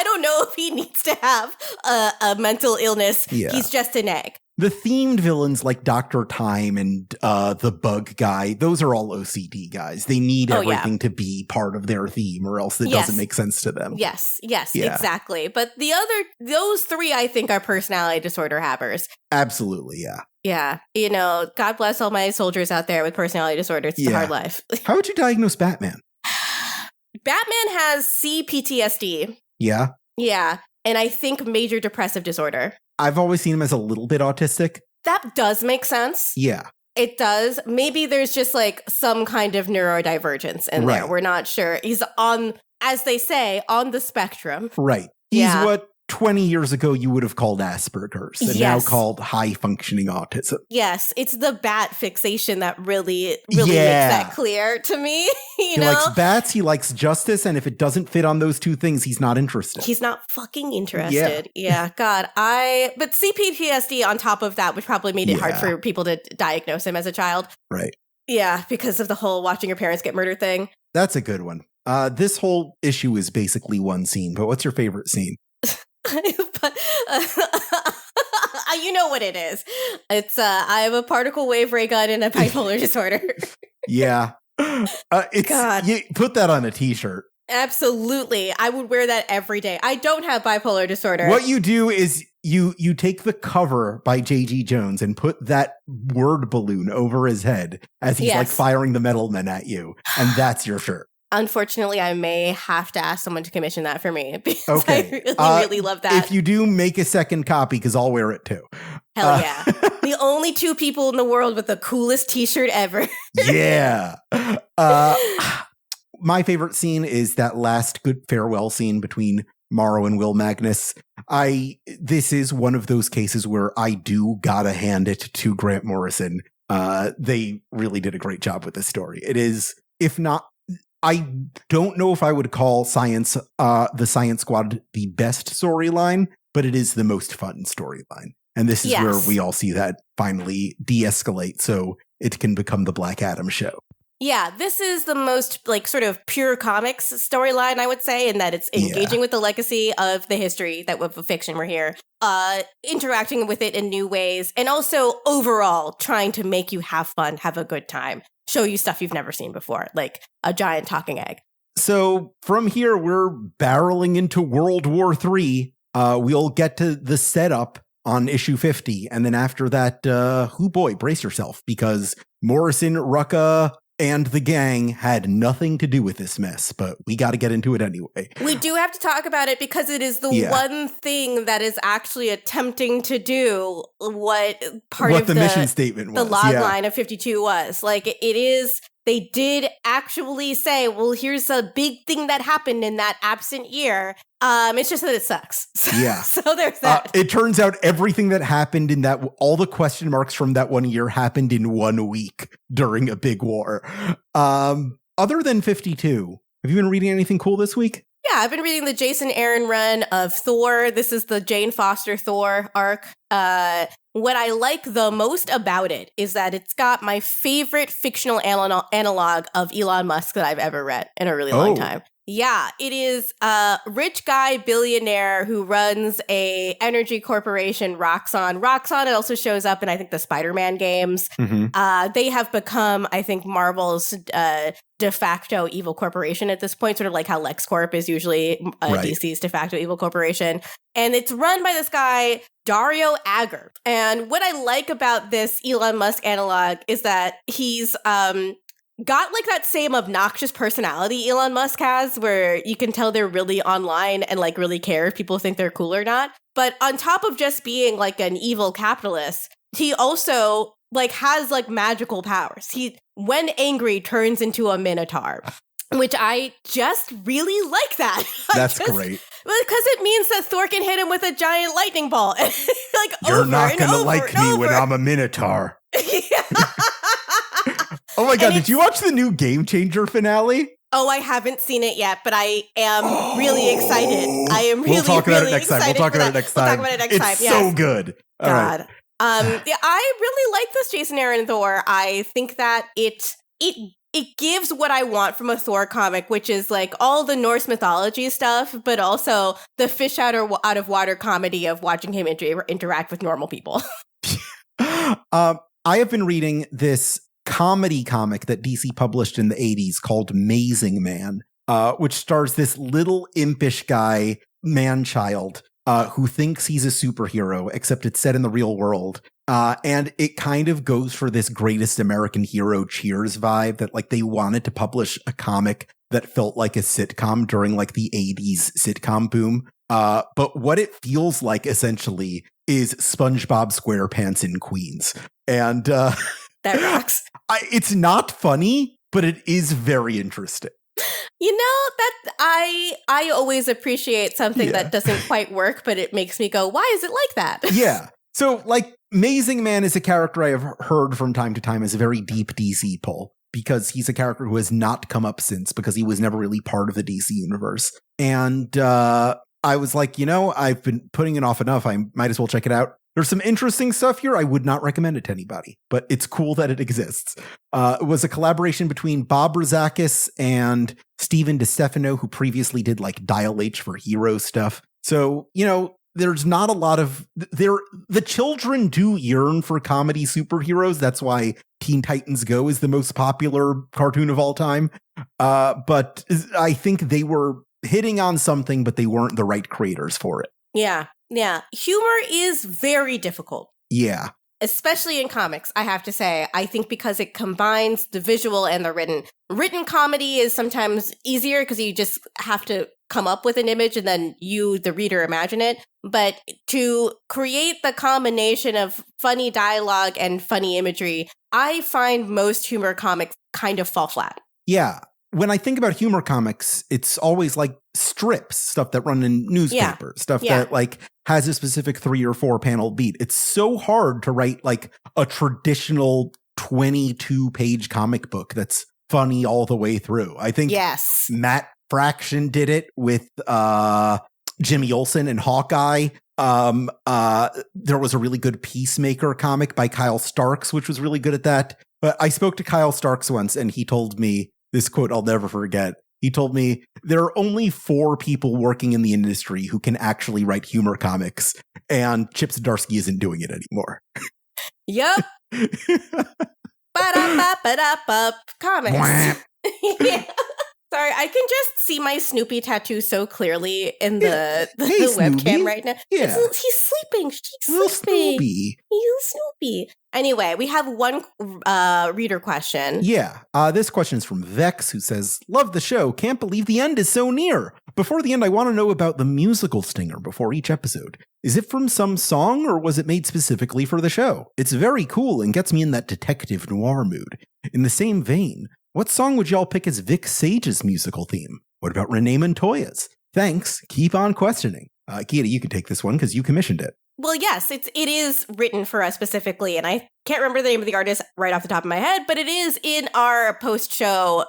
don't know if he needs to have a mental illness. Yeah. He's just an egg. The themed villains like Dr. Time and the Bug Guy, those are all OCD guys. They need everything to be part of their theme or else it doesn't make sense to them. Yes, exactly. But those three, I think, are personality disorder havers. Absolutely, yeah. Yeah, you know, God bless all my soldiers out there with personality disorders. It's a hard life. How would you diagnose Batman? Batman has CPTSD. Yeah? Yeah, and I think major depressive disorder. I've always seen him as a little bit autistic. That does make sense. Yeah. It does. Maybe there's just like some kind of neurodivergence in there. We're not sure. He's on, as they say, on the spectrum. Right. He's what 20 years ago you would have called Asperger's and now called high functioning autism. Yes, it's the bat fixation that really makes that clear to me. He likes bats, he likes justice, and if it doesn't fit on those two things, he's not interested. He's not fucking interested. Yeah, God. But CPTSD on top of that, which probably made it hard for people to diagnose him as a child. Right. Yeah, because of the whole watching your parents get murdered thing. That's a good one. This whole issue is basically one scene, but what's your favorite scene? You know what it is. It's I have a particle wave ray gun and a bipolar disorder. Yeah. God. You put that on a t-shirt. Absolutely. I would wear that every day. I don't have bipolar disorder. What you do is you take the cover by J.G. Jones and put that word balloon over his head as he's like firing the metal men at you. And that's your shirt. Unfortunately, I may have to ask someone to commission that for me because I really love that. If you do, make a second copy because I'll wear it too. Hell yeah. The only two people in the world with the coolest t-shirt ever. Yeah. My favorite scene is that last good farewell scene between Morrow and Will Magnus. This is one of those cases where I do gotta hand it to Grant Morrison. They really did a great job with this story. It is, if not, I don't know if I would call the Science Squad the best storyline, but it is the most fun storyline. And this is where we all see that finally de-escalate so it can become the Black Adam show. Yeah, this is the most like sort of pure comics storyline, I would say, in that it's engaging with the legacy of the history that of fiction we're here, interacting with it in new ways, and also overall trying to make you have fun, have a good time, show you stuff you've never seen before, like a giant talking egg. So from here, we're barreling into World War III. We'll get to the setup on issue 50, and then after that, brace yourself, because Morrison, Rucka, and the gang had nothing to do with this mess, but we got to get into it anyway. We do have to talk about it because it is the one thing that is actually attempting to do what the mission statement was. The log line of 52 was. Like, it is, they did actually say, well, here's a big thing that happened in that absent year. It's just that it sucks. Yeah. So there's that. It turns out everything that happened in that, all the question marks from that one year happened in 1 week during a big war. Other than 52, have you been reading anything cool this week? Yeah, I've been reading the Jason Aaron run of Thor. This is the Jane Foster Thor arc. What I like the most about it is that it's got my favorite fictional analog of Elon Musk that I've ever read in a really long time. Yeah, it is a rich guy billionaire who runs a energy corporation, Roxxon. Roxxon, it also shows up in, I think, the Spider-Man games. Mm-hmm. They have become, I think, Marvel's de facto evil corporation at this point, sort of like how LexCorp is usually DC's de facto evil corporation. And it's run by this guy, Dario Agger. And what I like about this Elon Musk analog is that he's got like that same obnoxious personality Elon Musk has, where you can tell they're really online and like really care if people think they're cool or not. But on top of just being like an evil capitalist, he also like has like magical powers. He, when angry, turns into a minotaur, which I just really like that. That's great. Because it means that Thor can hit him with a giant lightning ball. Like, you're not going to like me when I'm a minotaur. Oh my God, did you watch the new Game Changer finale? Oh, I haven't seen it yet, but I am really excited. I am really, we'll talk about it next time. We'll talk about it next time. It's so good. All God. Right. Yeah, I really like this Jason Aaron Thor. I think that it gives what I want from a Thor comic, which is like all the Norse mythology stuff, but also the fish out of water comedy of watching him interact with normal people. I have been reading this comedy comic that DC published in the 80s called Mazing Man, which stars this little impish guy, man-child, who thinks he's a superhero, except it's set in the real world. And it kind of goes for this greatest American hero Cheers vibe that like they wanted to publish a comic that felt like a sitcom during like the 80s sitcom boom. But what it feels like essentially is SpongeBob SquarePants in Queens. And that rocks. It's not funny, but it is very interesting. You know, that I always appreciate something that doesn't quite work, but it makes me go, why is it like that? Yeah. So, like, Amazing Man is a character I have heard from time to time as a very deep DC pull, because he's a character who has not come up since, because he was never really part of the DC universe. And I was like, I've been putting it off enough. I might as well check it out. There's some interesting stuff here. I would not recommend it to anybody, but it's cool that it exists. It was a collaboration between Bob Rozakis and Steven DeStefano, who previously did like Dial H for Hero stuff. So, there's not a lot of the children do yearn for comedy superheroes. That's why Teen Titans Go is the most popular cartoon of all time. But I think they were hitting on something, but they weren't the right creators for it. Yeah. Humor is very difficult. Yeah. Especially in comics, I have to say. I think because it combines the visual and the written. Written comedy is sometimes easier because you just have to come up with an image and then you, the reader, imagine it. But to create the combination of funny dialogue and funny imagery, I find most humor comics kind of fall flat. Yeah. When I think about humor comics, it's always like strips, stuff that run in newspapers, stuff that like has a specific 3 or 4 panel beat. It's so hard to write like a traditional 22-page comic book that's funny all the way through. I think Matt Fraction did it with Jimmy Olsen and Hawkeye. There was a really good Peacemaker comic by Kyle Starks, which was really good at that. But I spoke to Kyle Starks once, and he told me this quote I'll never forget. He told me, there are only 4 people working in the industry who can actually write humor comics, and Chip Zdarsky isn't doing it anymore. Yup. Ba-da-ba-ba-da-ba. Comics. Yeah. Sorry, I can just see my Snoopy tattoo so clearly in the webcam right now. Yeah. He's sleeping. He's sleeping. Snoopy. He's Snoopy. Anyway, we have one reader question. Yeah. This question is from Vex, who says, love the show. Can't believe the end is so near. Before the end, I want to know about the musical stinger before each episode. Is it from some song, or was it made specifically for the show? It's very cool and gets me in that detective noir mood. In the same vein, what song would y'all pick as Vic Sage's musical theme? What about Renee Montoya's? Thanks. Keep on questioning. Gita, you can take this one because you commissioned it. Well, yes, it is written for us specifically, and I can't remember the name of the artist right off the top of my head, but it is in our post-show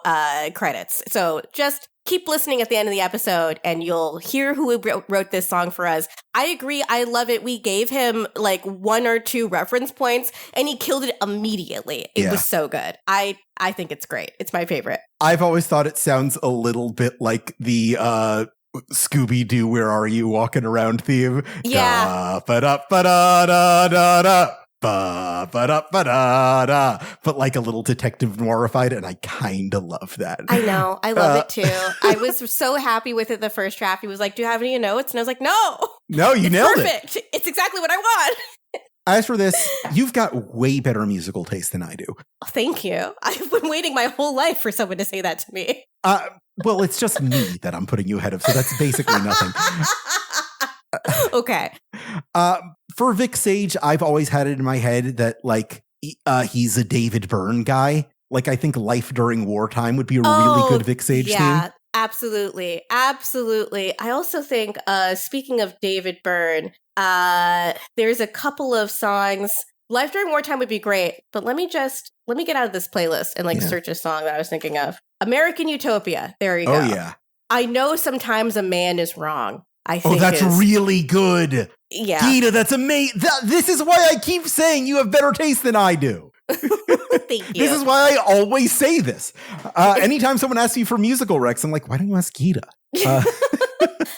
credits. So just keep listening at the end of the episode, and you'll hear who wrote this song for us. I agree. I love it. We gave him like 1 or 2 reference points, and he killed it immediately. It was so good. I think it's great. It's my favorite. I've always thought it sounds a little bit like the Scooby-Doo, Where Are You Walking Around theme. Yeah. Da-ba-da-ba-da-da-da. Ba-ba-da-ba-da-da. But like a little detective noirified, and I kind of love that. I know. I love it too. I was so happy with it the first draft. He was like, do you have any notes? And I was like, no. No, you nailed perfect. It's exactly what I want. As for this, you've got way better musical taste than I do. Oh, thank you. I've been waiting my whole life for someone to say that to me. Well, it's just me that I'm putting you ahead of, so that's basically nothing. Okay. For Vic Sage, I've always had it in my head that like he's a David Byrne guy. Like I think Life During Wartime would be a really good Vic Sage theme. Absolutely. Absolutely. I also think, speaking of David Byrne, there's a couple of songs. Life During Wartime would be great, but let me get out of this playlist and search a song that I was thinking of. American Utopia. There you go. Oh, yeah. I know sometimes a man is wrong. I think that's really good. Yeah. Gita, that's amazing. This is why I keep saying you have better taste than I do. Thank you. This is why I always say this. Anytime someone asks me for musical recs, I'm like, why don't you ask Gita?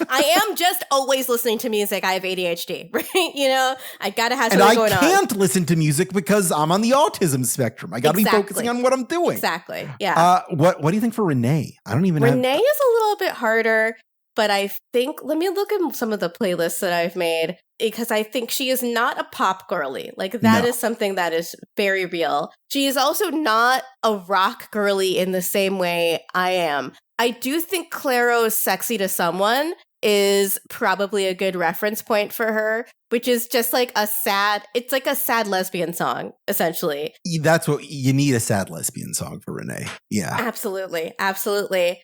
I am just always listening to music. I have ADHD, right? I gotta have something going on. And I can't listen to music because I'm on the autism spectrum. I gotta be focusing on what I'm doing. Exactly. Yeah. What do you think for Renee? I don't even know. Renee is a little bit harder, but I think, let me look at some of the playlists that I've made, because I think she is not a pop girly. Like that is something that is very real. She is also not a rock girly in the same way I am. I do think Claro's Sexy to Someone is probably a good reference point for her, which is just like it's like a sad lesbian song, essentially. That's what you need, a sad lesbian song for Renee. Yeah. Absolutely. Absolutely.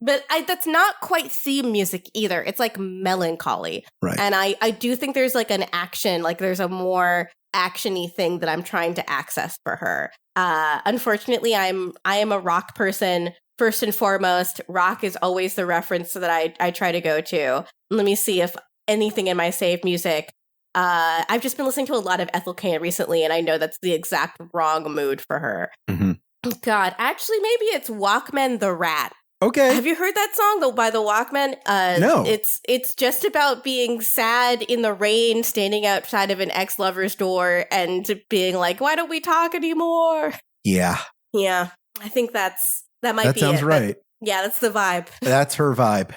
But that's not quite theme music either. It's like melancholy. Right. And I do think there's like an action, like there's a more action-y thing that I'm trying to access for her. Unfortunately, I am a rock person. First and foremost, rock is always the reference that I try to go to. Let me see if anything in my saved music. I've just been listening to a lot of Ethel Cain recently, and I know that's the exact wrong mood for her. Mm-hmm. God, actually, maybe it's Walkman the Rat. Okay. Have you heard that song by the Walkmen? No. It's just about being sad in the rain, standing outside of an ex-lover's door and being like, why don't we talk anymore? Yeah. Yeah. I think that might that be sounds it. right. Yeah, that's the vibe. That's her vibe.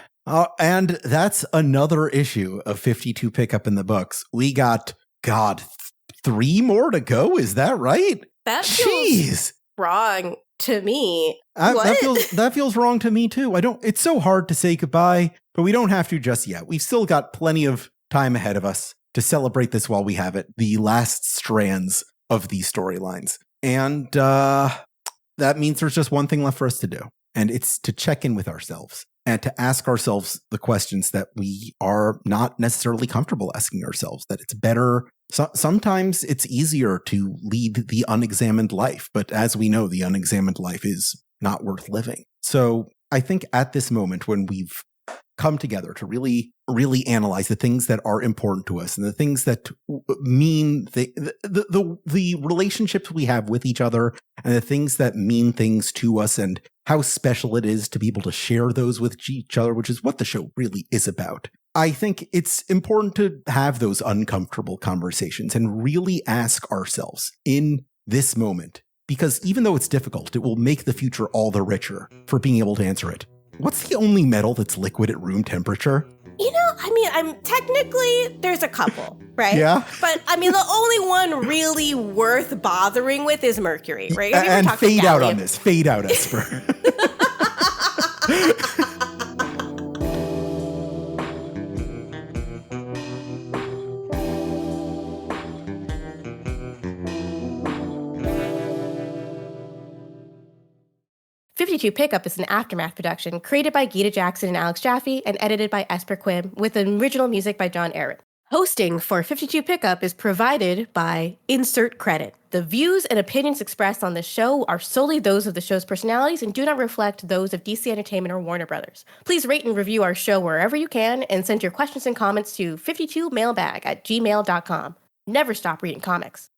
And that's another issue of 52 Pickup in the books. We got, 3 more to go. Is that right? That feels Jeez. wrong to me. That feels wrong to me too. It's so hard to say goodbye, but we don't have to just yet. We've still got plenty of time ahead of us to celebrate this while we have it, the last strands of these storylines. And that means there's just one thing left for us to do, and it's to check in with ourselves and to ask ourselves the questions that we are not necessarily comfortable asking ourselves, that it's better. Sometimes it's easier to lead the unexamined life, but as we know, the unexamined life is not worth living. So I think at this moment when we've come together to really, really analyze the things that are important to us and the things that mean the relationships we have with each other and the things that mean things to us and how special it is to be able to share those with each other, which is what the show really is about. I think it's important to have those uncomfortable conversations and really ask ourselves in this moment, because even though it's difficult, it will make the future all the richer for being able to answer it. What's the only metal that's liquid at room temperature? I'm technically, there's a couple, right? Yeah. But the only one really worth bothering with is mercury, right? And fade out on this. Fade out, Esper. 52 Pickup is an Aftermath production created by Gita Jackson and Alex Jaffe and edited by Esper Quim with original music by John Aaron. Hosting for 52 Pickup is provided by Insert Credit. The views and opinions expressed on this show are solely those of the show's personalities and do not reflect those of DC Entertainment or Warner Brothers. Please rate and review our show wherever you can and send your questions and comments to 52mailbag@gmail.com. Never stop reading comics.